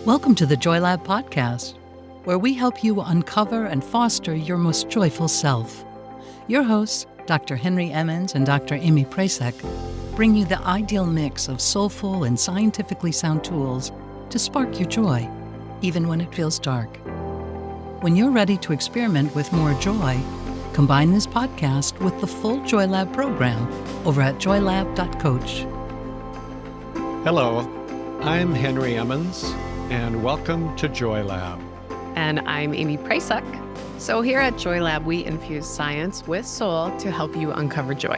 Welcome to the Joy Lab podcast, where we help you uncover and foster your most joyful self. Your hosts, Dr. Henry Emmons and Dr. Amy Prasek, bring you the ideal mix of soulful and scientifically sound tools to spark your joy, even when it feels dark. When you're ready to experiment with more joy, combine this podcast with the full Joy Lab program over at joylab.coach. Hello, I'm Henry Emmons, and welcome to Joy Lab. And I'm Amy Prasek. So here at Joy Lab, we infuse science with soul to help you uncover joy.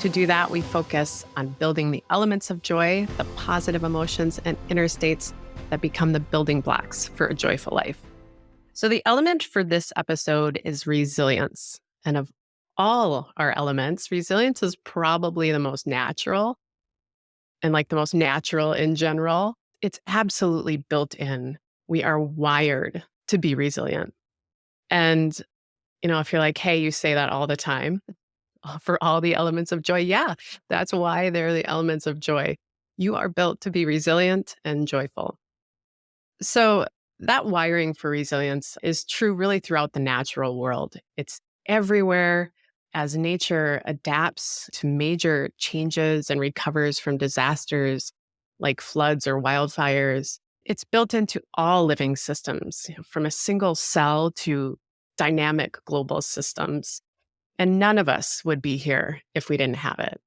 To do that, we focus on building the elements of joy, the positive emotions and inner states that become the building blocks for a joyful life. So the element for this episode is resilience. And of all our elements, resilience is probably the most natural and the most natural in general. It's absolutely built in. We are wired to be resilient. And, if you're like, hey, you say that all the time for all the elements of joy. Yeah, that's why they're the elements of joy. You are built to be resilient and joyful. So that wiring for resilience is true really throughout the natural world. It's everywhere as nature adapts to major changes and recovers from disasters like floods or wildfires. It's built into all living systems, from a single cell to dynamic global systems. And none of us would be here if we didn't have it.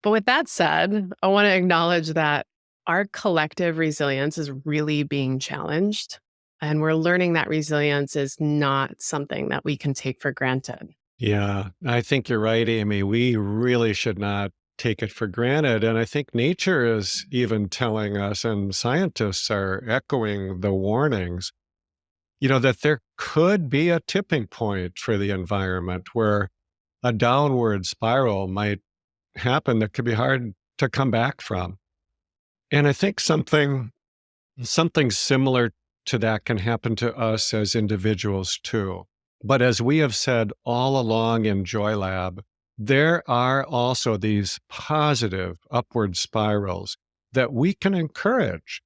But with that said, I want to acknowledge that our collective resilience is really being challenged. And we're learning that resilience is not something that we can take for granted. Yeah, I think you're right, Amy. We really should not take it for granted. And I think nature is even telling us, and scientists are echoing the warnings, that there could be a tipping point for the environment where a downward spiral might happen that could be hard to come back from. And I think something similar to that can happen to us as individuals too. But as we have said all along in Joy Lab, there are also these positive upward spirals that we can encourage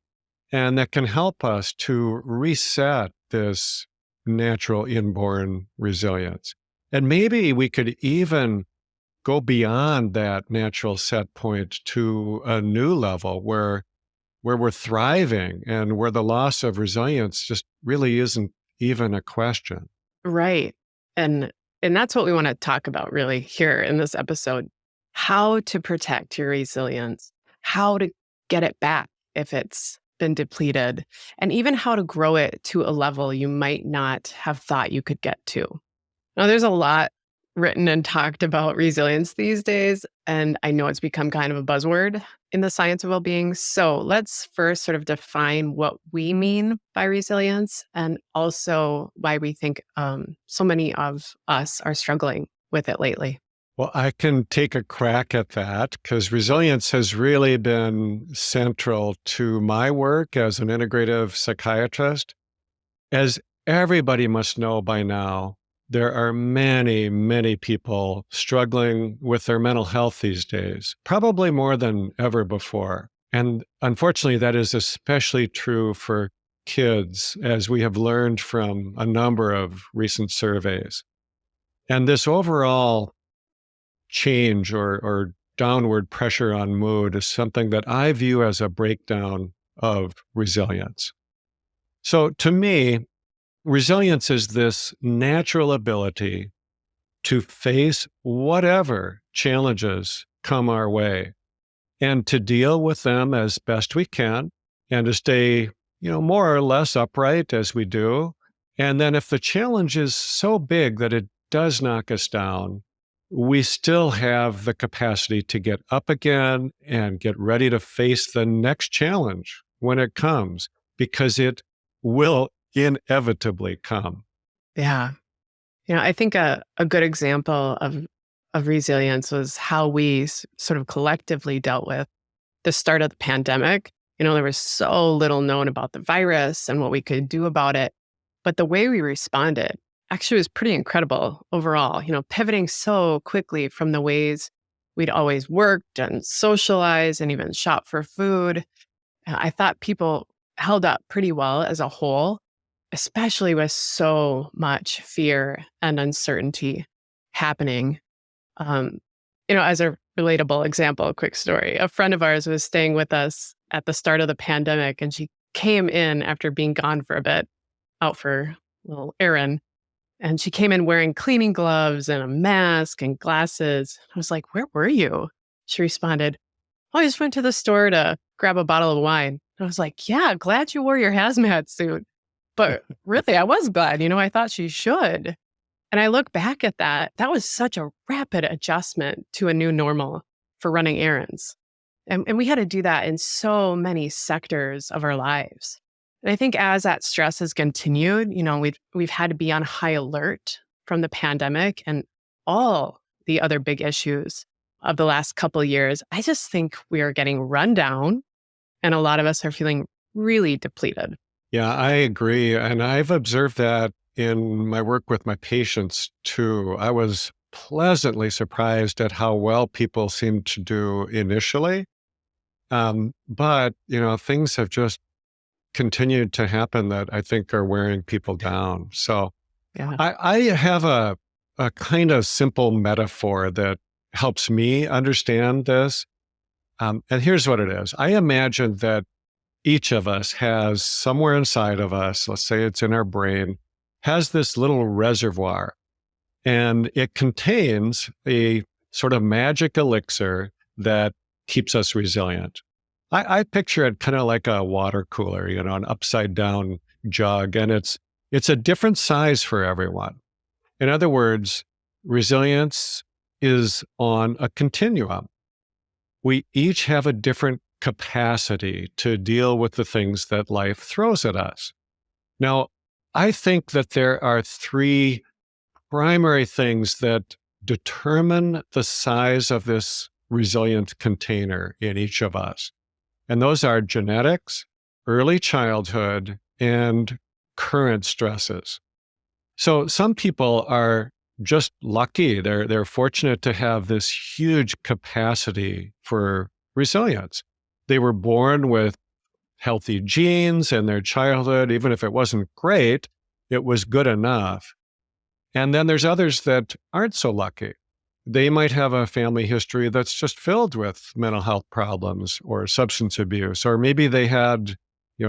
and that can help us to reset this natural inborn resilience. And maybe we could even go beyond that natural set point to a new level where we're thriving and where the loss of resilience just really isn't even a question. Right. And that's what we want to talk about really here in this episode. How to protect your resilience, how to get it back if it's been depleted, and even how to grow it to a level you might not have thought you could get to. Now, there's a lot written and talked about resilience these days, and I know it's become kind of a buzzword in the science of well-being. So let's first sort of define what we mean by resilience and also why we think so many of us are struggling with it lately. Well, I can take a crack at that because resilience has really been central to my work as an integrative psychiatrist. As everybody must know by now, there are many, many people struggling with their mental health these days, probably more than ever before. And unfortunately, that is especially true for kids, as we have learned from a number of recent surveys. And this overall change or downward pressure on mood is something that I view as a breakdown of resilience. So to me, resilience is this natural ability to face whatever challenges come our way and to deal with them as best we can and to stay, more or less upright as we do. And then if the challenge is so big that it does knock us down, we still have the capacity to get up again and get ready to face the next challenge when it comes, because it will inevitably come. Yeah. I think a good example of resilience was how we sort of collectively dealt with the start of the pandemic. There was so little known about the virus and what we could do about it. But the way we responded actually was pretty incredible overall, pivoting so quickly from the ways we'd always worked and socialized and even shop for food. I thought people held up pretty well as a whole, especially with so much fear and uncertainty happening. Um, as a relatable example, a quick story. A friend of ours was staying with us at the start of the pandemic, and she came in after being gone for a bit, out for a little errand. And she came in wearing cleaning gloves and a mask and glasses. I was like, "Where were you?" She responded, "Oh, I just went to the store to grab a bottle of wine." I was like, "Yeah, glad you wore your hazmat suit." But really, I was glad, I thought she should. And I look back at that, that was such a rapid adjustment to a new normal for running errands. And we had to do that in so many sectors of our lives. And I think as that stress has continued, we've had to be on high alert from the pandemic and all the other big issues of the last couple of years. I just think we are getting run down, and a lot of us are feeling really depleted. Yeah, I agree. And I've observed that in my work with my patients too. I was pleasantly surprised at how well people seemed to do initially. But things have just continued to happen that I think are wearing people down. So Yeah. I have a kind of simple metaphor that helps me understand this. And here's what it is. I imagine that each of us has somewhere inside of us, let's say it's in our brain, has this little reservoir, and it contains a sort of magic elixir that keeps us resilient. I picture it kind of like a water cooler, an upside down jug, and it's a different size for everyone. In other words, resilience is on a continuum. We each have a different capacity to deal with the things that life throws at us. Now, I think that there are three primary things that determine the size of this resilient container in each of us. And those are genetics, early childhood, and current stresses. So some people are just lucky. They're fortunate to have this huge capacity for resilience. They were born with healthy genes in their childhood. Even if it wasn't great, it was good enough. And then there's others that aren't so lucky. They might have a family history that's just filled with mental health problems or substance abuse, or maybe they had,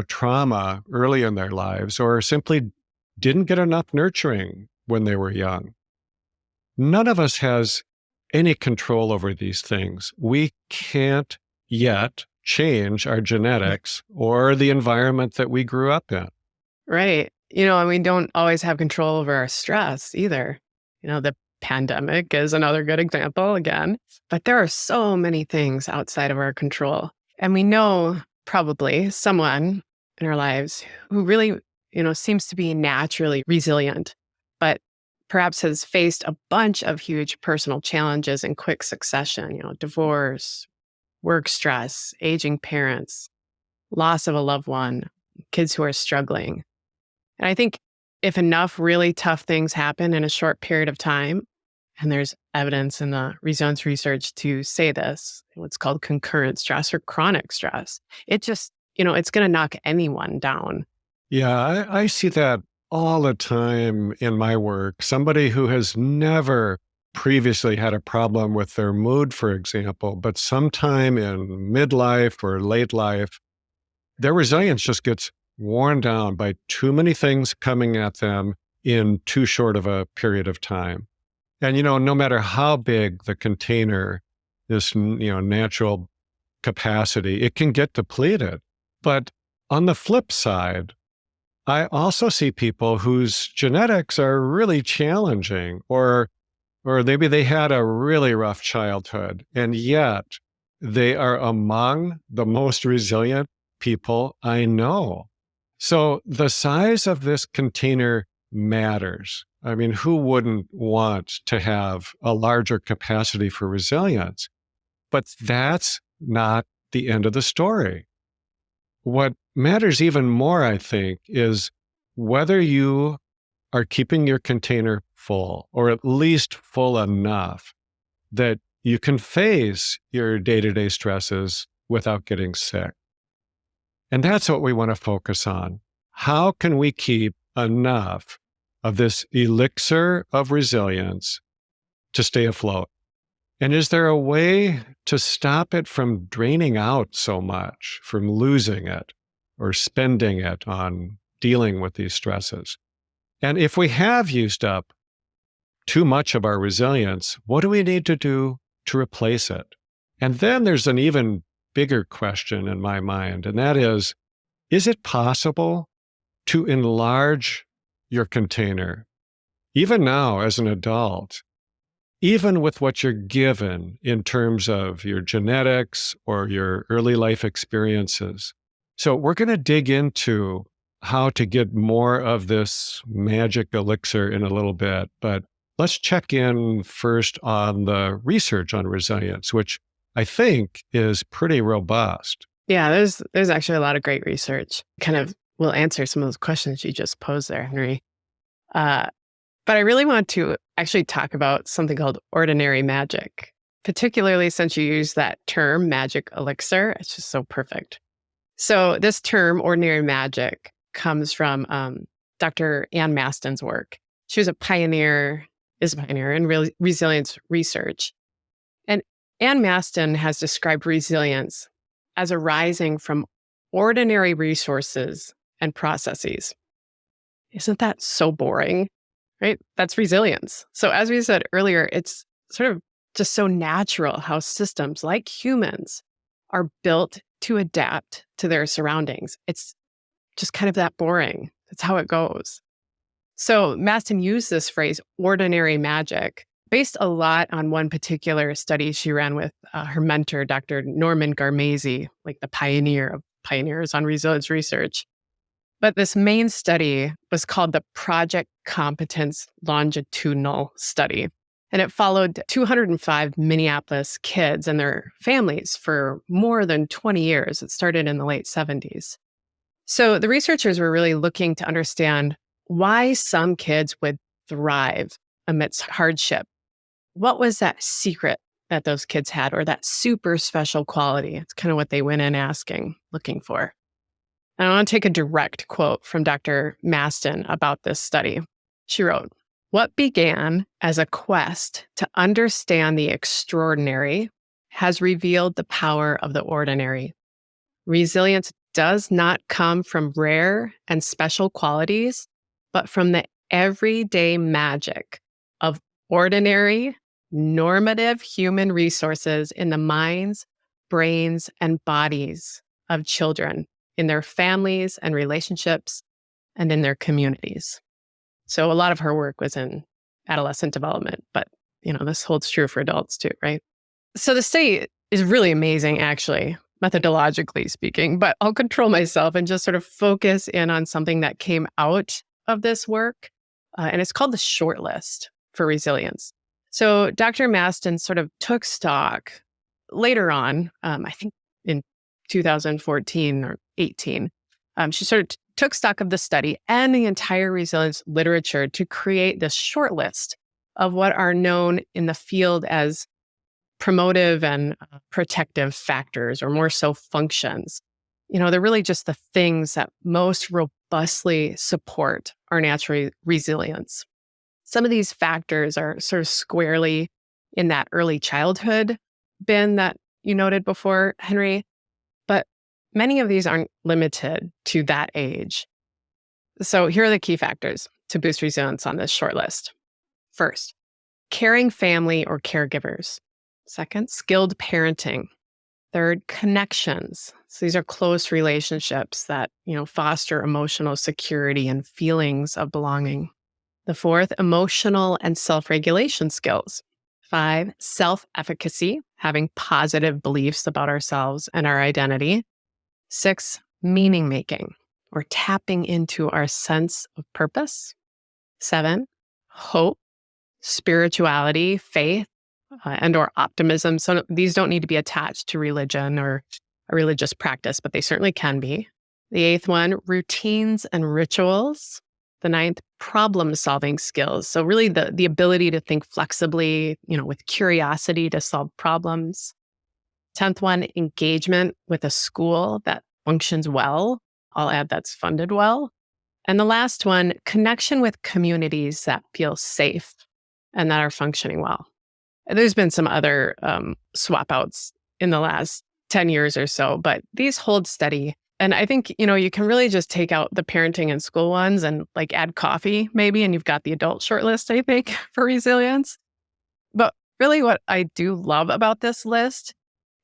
trauma early in their lives, or simply didn't get enough nurturing when they were young. None of us has any control over these things. We can't yet change our genetics or the environment that we grew up in. Right. And we don't always have control over our stress either. The pandemic is another good example again, but there are so many things outside of our control. And we know probably someone in our lives who really, seems to be naturally resilient, but perhaps has faced a bunch of huge personal challenges in quick succession, divorce, work stress, aging parents, loss of a loved one, kids who are struggling. And I think if enough really tough things happen in a short period of time, and there's evidence in the resilience research to say this, what's called concurrent stress or chronic stress, it just, it's going to knock anyone down. Yeah, I see that all the time in my work. Somebody who has never previously had a problem with their mood, for example, but sometime in midlife or late life, their resilience just gets worn down by too many things coming at them in too short of a period of time. And, no matter how big the container, this, natural capacity, it can get depleted. But on the flip side, I also see people whose genetics are really challenging, or maybe they had a really rough childhood, and yet they are among the most resilient people I know. So the size of this container matters. I mean, who wouldn't want to have a larger capacity for resilience? But that's not the end of the story. What matters even more, I think, is whether you are keeping your container full, or at least full enough that you can face your day-to-day stresses without getting sick. And that's what we want to focus on. How can we keep enough of this elixir of resilience to stay afloat? And is there a way to stop it from draining out so much, from losing it or spending it on dealing with these stresses? And if we have used up too much of our resilience, what do we need to do to replace it? And then there's an even bigger question in my mind, and that is it possible to enlarge your container, even now as an adult, even with what you're given in terms of your genetics or your early life experiences? So we're going to dig into how to get more of this magic elixir in a little bit, but let's check in first on the research on resilience, which I think is pretty robust. Yeah, there's actually a lot of great research. Kind of will answer some of those questions you just posed there, Henry. But I really want to actually talk about something called ordinary magic, particularly since you use that term, magic elixir. It's just so perfect. So this term, ordinary magic, comes from Dr. Ann Maston's work. She was is a pioneer in resilience research. And Ann Maston has described resilience as arising from ordinary resources and processes. Isn't that so boring? Right? That's resilience. So as we said earlier, it's sort of just so natural how systems like humans are built to adapt to their surroundings. It's just kind of that boring. That's how it goes. So Maston used this phrase, ordinary magic, based a lot on one particular study she ran with her mentor, Dr. Norman Garmese, like the pioneer of pioneers on resilience research. But this main study was called the Project Competence Longitudinal Study. And it followed 205 Minneapolis kids and their families for more than 20 years. It started in the late 70s. So the researchers were really looking to understand why some kids would thrive amidst hardship. What was that secret that those kids had, or that super special quality? It's kind of what they went in looking for. And I want to take a direct quote from Dr. Maston about this study. She wrote, "What began as a quest to understand the extraordinary has revealed the power of the ordinary. Resilience does not come from rare and special qualities, but from the everyday magic of ordinary, normative human resources in the minds, brains, and bodies of children, in their families and relationships, and in their communities." So a lot of her work was in adolescent development, but this holds true for adults too, right? So the study is really amazing, actually, methodologically speaking, but I'll control myself and just sort of focus in on something that came out of this work. And it's called the Shortlist for resilience. So Dr. Maston sort of took stock later on, I think in 2014 or 18, she sort of took stock of the study and the entire resilience literature to create this short list of what are known in the field as promotive and protective factors, or more so functions. They're really just the things that most robustly support our natural resilience. Some of these factors are sort of squarely in that early childhood bin that you noted before, Henry, but many of these aren't limited to that age. So here are the key factors to boost resilience on this short list. First, caring family or caregivers. Second, skilled parenting. Third, connections. So these are close relationships that, foster emotional security and feelings of belonging. The fourth, emotional and self-regulation skills. 5, self-efficacy, having positive beliefs about ourselves and our identity. 6, meaning making, or tapping into our sense of purpose. 7, hope, spirituality, faith, and or optimism. So these don't need to be attached to religion or a religious practice, but they certainly can be. The 8th one, routines and rituals. The 9th, problem-solving skills. So really the ability to think flexibly, with curiosity to solve problems. 10th one, engagement with a school that functions well. I'll add that's funded well. And the last one, connection with communities that feel safe and that are functioning well. There's been some other swap outs in the last 10 years or so, but these hold steady. And I think, you can really just take out the parenting and school ones and like add coffee maybe, and you've got the adult shortlist, I think, for resilience. But really what I do love about this list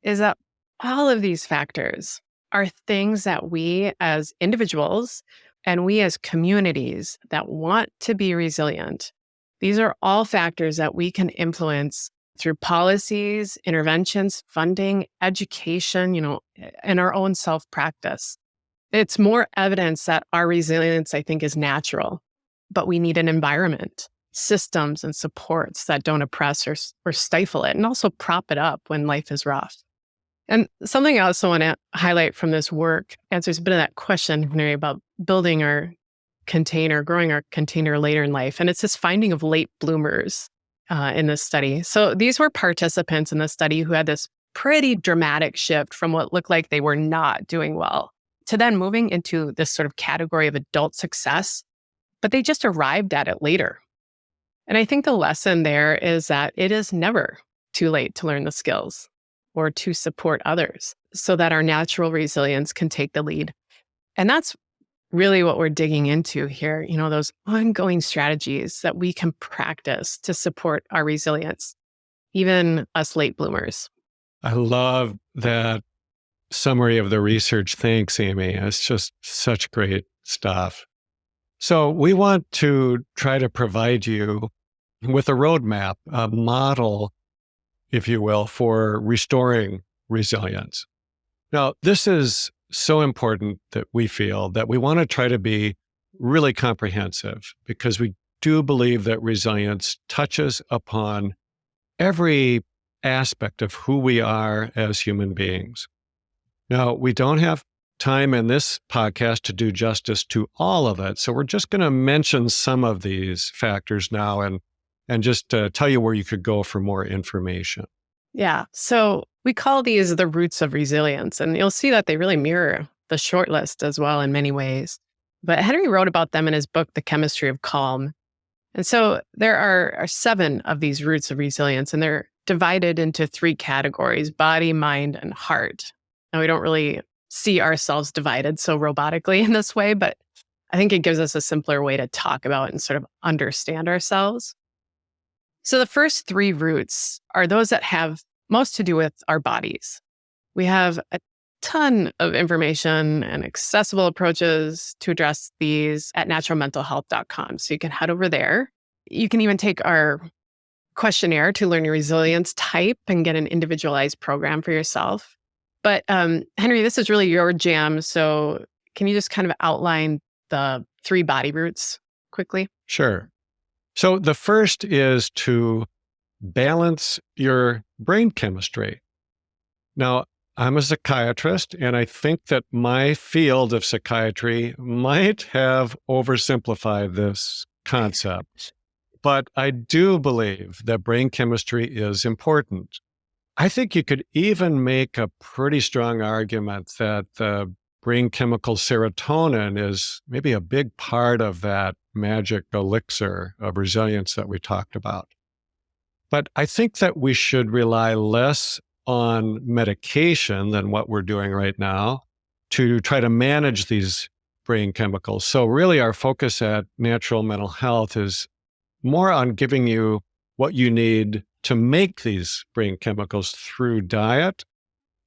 is that all of these factors are things that we as individuals and we as communities that want to be resilient, these are all factors that we can influence through policies, interventions, funding, education, and our own self-practice. It's more evidence that our resilience, I think, is natural, but we need an environment, systems, and supports that don't oppress or stifle it, and also prop it up when life is rough. And something I also want to highlight from this work answers a bit of that question, Henry, about building our container, growing our container later in life. And it's this finding of late bloomers in this study. So these were participants in the study who had this pretty dramatic shift from what looked like they were not doing well to then moving into this sort of category of adult success, but they just arrived at it later. And I think the lesson there is that it is never too late to learn the skills or to support others so that our natural resilience can take the lead. And that's really what we're digging into here, those ongoing strategies that we can practice to support our resilience, even us late bloomers. I love that summary of the research. Thanks, Amy. It's just such great stuff. So we want to try to provide you with a roadmap, a model, if you will, for restoring resilience. Now, this is so important that we feel that we want to try to be really comprehensive because we do believe that resilience touches upon every aspect of who we are as human beings. Now, we don't have time in this podcast to do justice to all of it, so we're just going to mention some of these factors now and just tell you where you could go for more information. Yeah. So we call these the roots of resilience, and you'll see that they really mirror the shortlist as well in many ways. But Henry wrote about them in his book, The Chemistry of Calm. And so there are 7 of these roots of resilience, and they're divided into 3 categories: body, mind, and heart. Now, we don't really see ourselves divided so robotically in this way, but I think it gives us a simpler way to talk about and sort of understand ourselves. So the first 3 roots are those that have most to do with our bodies. We have a ton of information and accessible approaches to address these at naturalmentalhealth.com. So you can head over there. You can even take our questionnaire to learn your resilience type and get an individualized program for yourself. But Henry, this is really your jam. So can you just kind of outline the 3 body roots quickly? Sure. So the first is to balance your brain chemistry. Now, I'm a psychiatrist, and I think that my field of psychiatry might have oversimplified this concept, but I do believe that brain chemistry is important. I think you could even make a pretty strong argument that the brain chemical serotonin is maybe a big part of that magic elixir of resilience that we talked about. But I think that we should rely less on medication than what we're doing right now to try to manage these brain chemicals. So really our focus at Natural Mental Health is more on giving you what you need to make these brain chemicals through diet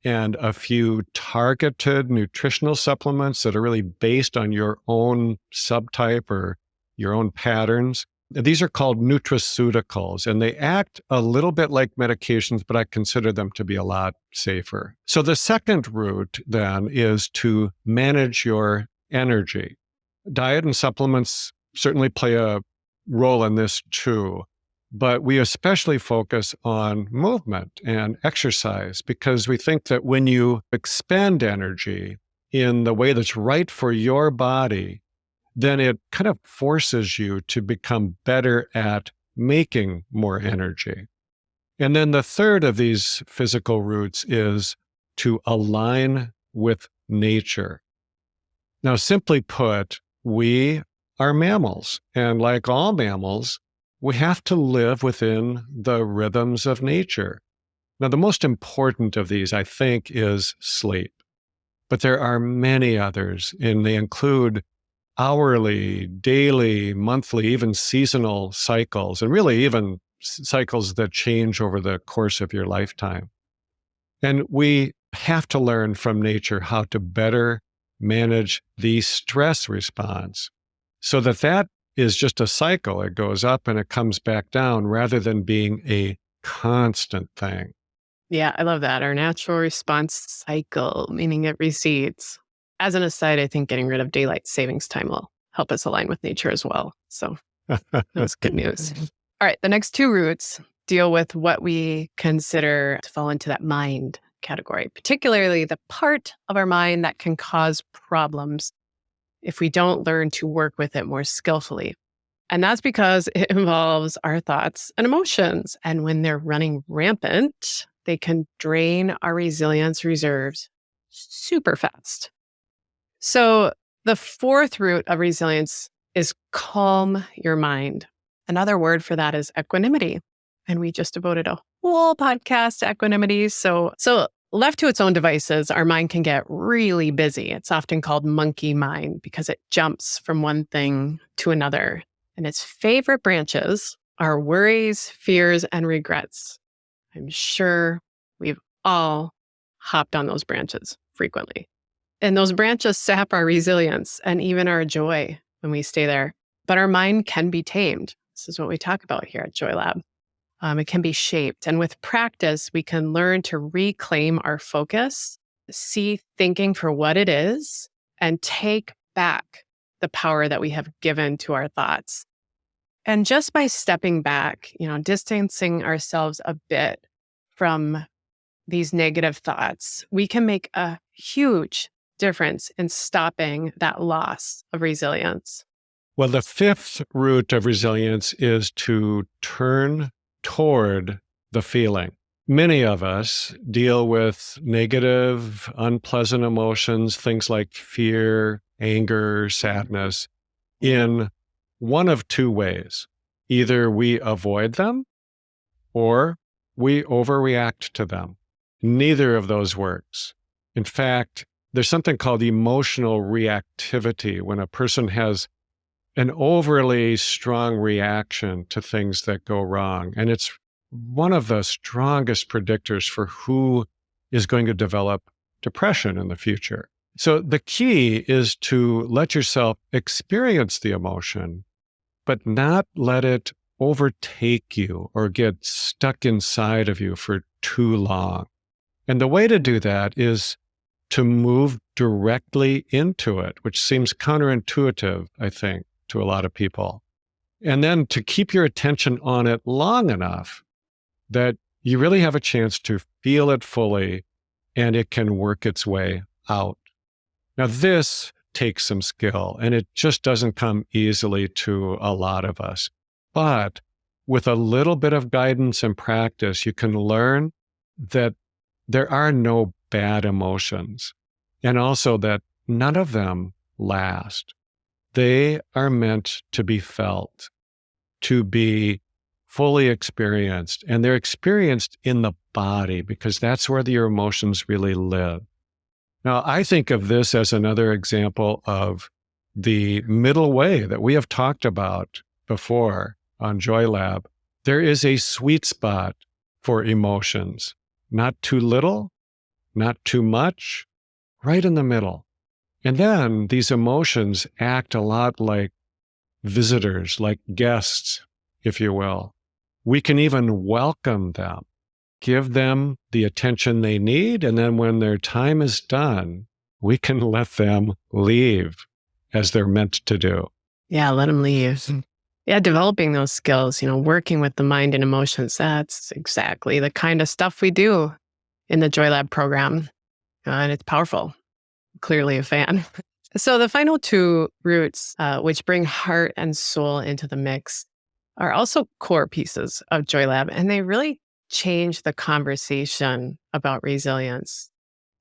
and a few targeted nutritional supplements that are really based on your own subtype or your own patterns. These are called nutraceuticals, and they act a little bit like medications, but I consider them to be a lot safer. So the second route then is to manage your energy. Diet and supplements certainly play a role in this too, but we especially focus on movement and exercise because we think that when you expend energy in the way that's right for your body, then it kind of forces you to become better at making more energy. And then the third of these physical roots is to align with nature. Now, simply put, we are mammals, and like all mammals, we have to live within the rhythms of nature. Now, the most important of these, I think, is sleep. But there are many others, and they include hourly, daily, monthly, even seasonal cycles, and really even cycles that change over the course of your lifetime. And we have to learn from nature how to better manage the stress response so that that is just a cycle. It goes up and it comes back down rather than being a constant thing. Yeah, I love that. Our natural response cycle, meaning it recedes. As an aside, I think getting rid of daylight savings time will help us align with nature as well. So that's good news. All right, the next two roots deal with what we consider to fall into that mind category, particularly the part of our mind that can cause problems if we don't learn to work with it more skillfully. And that's because it involves our thoughts and emotions. And when they're running rampant, they can drain our resilience reserves super fast. So the fourth root of resilience is calm your mind. Another word for that is equanimity. And we just devoted a whole podcast to equanimity. So left to its own devices, our mind can get really busy. It's often called monkey mind because it jumps from one thing to another. And its favorite branches are worries, fears, and regrets. I'm sure we've all hopped on those branches frequently. And those branches sap our resilience and even our joy when we stay there. But our mind can be tamed. This is what we talk about here at Joy Lab. It can be shaped. And with practice, we can learn to reclaim our focus, see thinking for what it is, and take back the power that we have given to our thoughts. And just by stepping back, distancing ourselves a bit from these negative thoughts, we can make a huge difference in stopping that loss of resilience. Well, the fifth root of resilience is to turn toward the feeling. Many of us deal with negative, unpleasant emotions, things like fear, anger, sadness, in one of two ways. Either we avoid them or we overreact to them. Neither of those works. In fact, there's something called emotional reactivity when a person has an overly strong reaction to things that go wrong. And it's one of the strongest predictors for who is going to develop depression in the future. So the key is to let yourself experience the emotion, but not let it overtake you or get stuck inside of you for too long. And the way to do that is to move directly into it, which seems counterintuitive, I think, to a lot of people. And then to keep your attention on it long enough that you really have a chance to feel it fully and it can work its way out. Now, this takes some skill, and it just doesn't come easily to a lot of us. But with a little bit of guidance and practice, you can learn that there are no bad emotions, and also that none of them last. They are meant to be felt, to be fully experienced, and they're experienced in the body because that's where your emotions really live. Now, I think of this as another example of the middle way that we have talked about before on Joy Lab. There is a sweet spot for emotions, not too little, not too much, right in the middle. And then these emotions act a lot like visitors, like guests, if you will. We can even welcome them, give them the attention they need, and then when their time is done, we can let them leave as they're meant to do. Yeah, let them leave. Yeah, developing those skills, working with the mind and emotions, that's exactly the kind of stuff we do in the Joy Lab program. And it's powerful. Clearly a fan. So the final two roots, which bring heart and soul into the mix, are also core pieces of Joy Lab, and they really change the conversation about resilience.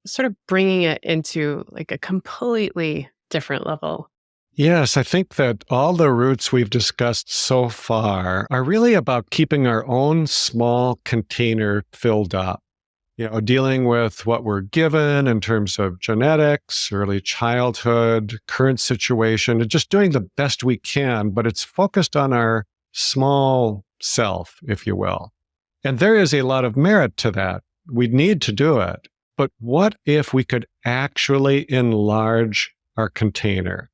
sort of bringing it into like a completely different level. Yes, I think that all the roots we've discussed so far are really about keeping our own small container filled up. Dealing with what we're given in terms of genetics, early childhood, current situation, and just doing the best we can, but it's focused on our small self, if you will. And there is a lot of merit to that. We need to do it. But what if we could actually enlarge our container?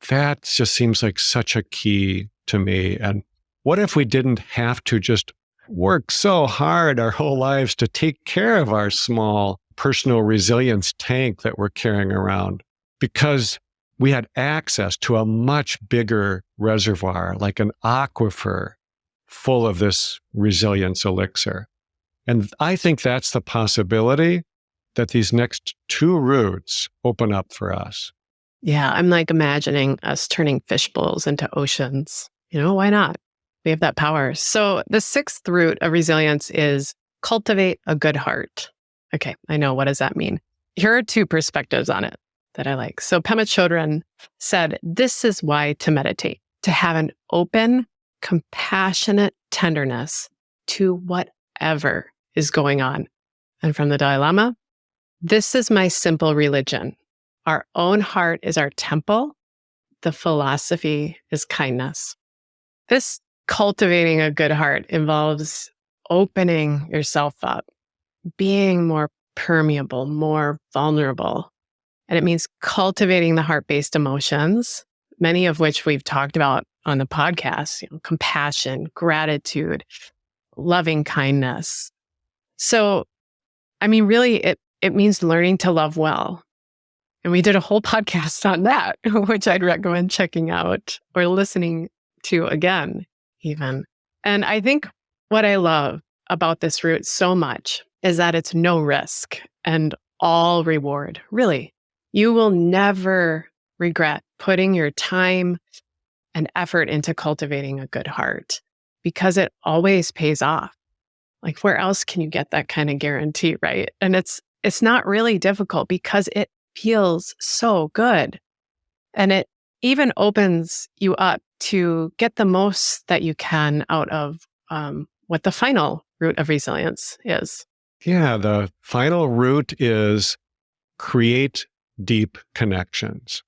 That just seems like such a key to me. And what if we didn't have to just work so hard our whole lives to take care of our small personal resilience tank that we're carrying around? Because we had access to a much bigger reservoir, like an aquifer full of this resilience elixir. And I think that's the possibility that these next two roots open up for us. Yeah, I'm like imagining us turning fish bowls into oceans. Why not? We have that power. So the sixth root of resilience is cultivate a good heart. Okay, I know. What does that mean? Here are two perspectives on it that I like. So Pema Chodron said, this is why to meditate, to have an open, compassionate tenderness to whatever is going on. And from the Dalai Lama, this is my simple religion. Our own heart is our temple. The philosophy is kindness. This cultivating a good heart involves opening yourself up, being more permeable, more vulnerable. And it means cultivating the heart-based emotions, many of which we've talked about on the podcast, compassion, gratitude, loving kindness. So, really, it means learning to love well. And we did a whole podcast on that, which I'd recommend checking out or listening to again, even. And I think what I love about this root so much is that it's no risk and all reward. Really, you will never regret putting your time and effort into cultivating a good heart because it always pays off. Like, where else can you get that kind of guarantee, right? And it's not really difficult because it feels so good. And it even opens you up to get the most that you can out of what the final root of resilience is. Yeah, the final root is create deep connections.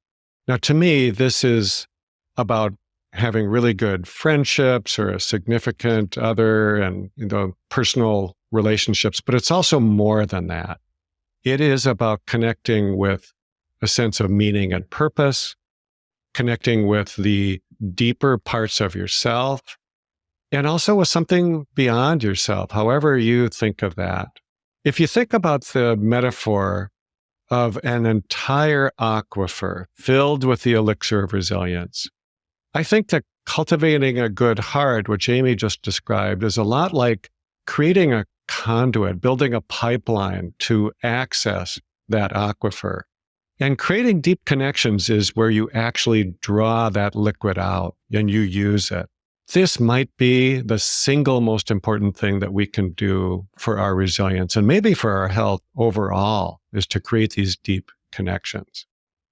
Now, to me, this is about having really good friendships or a significant other and personal relationships, but it's also more than that. It is about connecting with a sense of meaning and purpose, connecting with the deeper parts of yourself, and also with something beyond yourself, however you think of that. If you think about the metaphor of an entire aquifer filled with the elixir of resilience, I think that cultivating a good heart, which Amy just described, is a lot like creating a conduit, building a pipeline to access that aquifer. And creating deep connections is where you actually draw that liquid out and you use it. This might be the single most important thing that we can do for our resilience and maybe for our health overall, is to create these deep connections.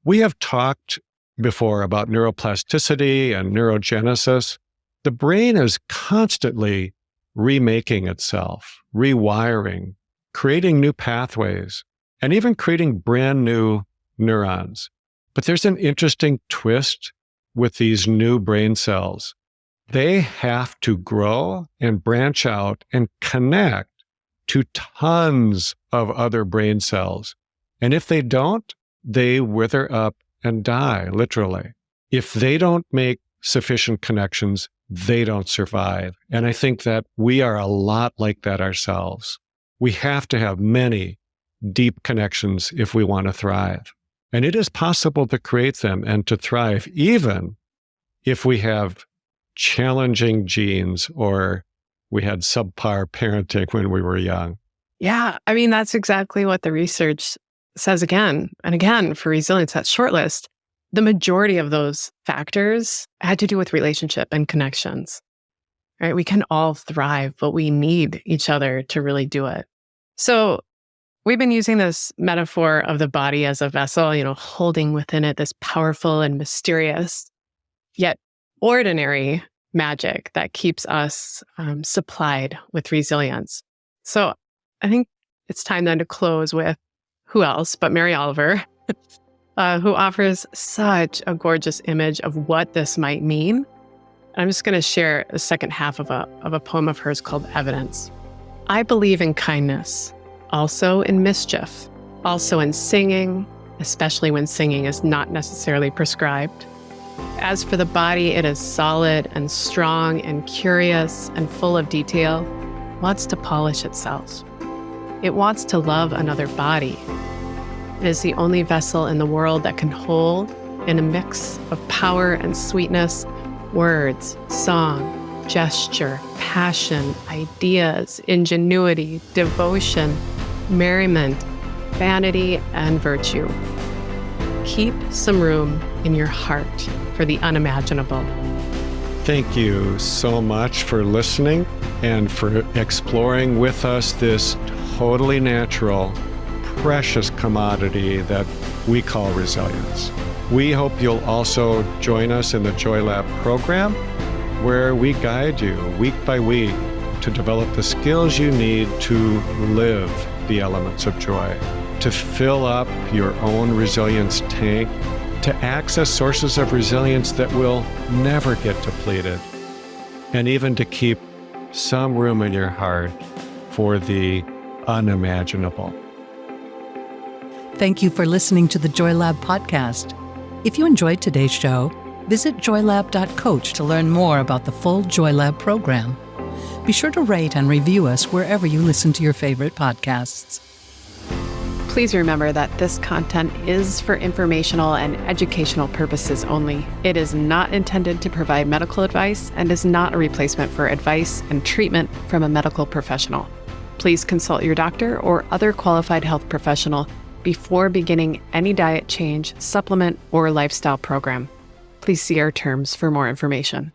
We have talked before about neuroplasticity and neurogenesis. The brain is constantly remaking itself, rewiring, creating new pathways, and even creating brand new neurons. But there's an interesting twist with these new brain cells. They have to grow and branch out and connect to tons of other brain cells. And if they don't, they wither up and die, literally. If they don't make sufficient connections, they don't survive. And I think that we are a lot like that ourselves. We have to have many deep connections if we want to thrive. And it is possible to create them and to thrive, even if we have challenging genes or we had subpar parenting when we were young. Yeah, that's exactly what the research says again and again for resilience at Shortlist. The majority of those factors had to do with relationship and connections, right? We can all thrive, but we need each other to really do it. So we've been using this metaphor of the body as a vessel, holding within it this powerful and mysterious, yet ordinary magic that keeps us supplied with resilience. So I think it's time then to close with who else but Mary Oliver, who offers such a gorgeous image of what this might mean. I'm just going to share the second half of a poem of hers called Evidence. I believe in kindness, also in mischief, also in singing, especially when singing is not necessarily prescribed. As for the body, it is solid and strong and curious and full of detail, wants to polish itself. It wants to love another body. It is the only vessel in the world that can hold, in a mix of power and sweetness, words, song, gesture, passion, ideas, ingenuity, devotion, merriment, vanity, and virtue. Keep some room in your heart for the unimaginable. Thank you so much for listening and for exploring with us this totally natural, precious commodity that we call resilience. We hope you'll also join us in the Joy Lab program, where we guide you week by week to develop the skills you need to live the elements of joy, to fill up your own resilience tank, to access sources of resilience that will never get depleted, and even to keep some room in your heart for the unimaginable. Thank you for listening to the Joy Lab podcast. If you enjoyed today's show, visit joylab.coach to learn more about the full Joy Lab program. Be sure to rate and review us wherever you listen to your favorite podcasts. Please remember that this content is for informational and educational purposes only. It is not intended to provide medical advice and is not a replacement for advice and treatment from a medical professional. Please consult your doctor or other qualified health professional before beginning any diet change, supplement, or lifestyle program. Please see our terms for more information.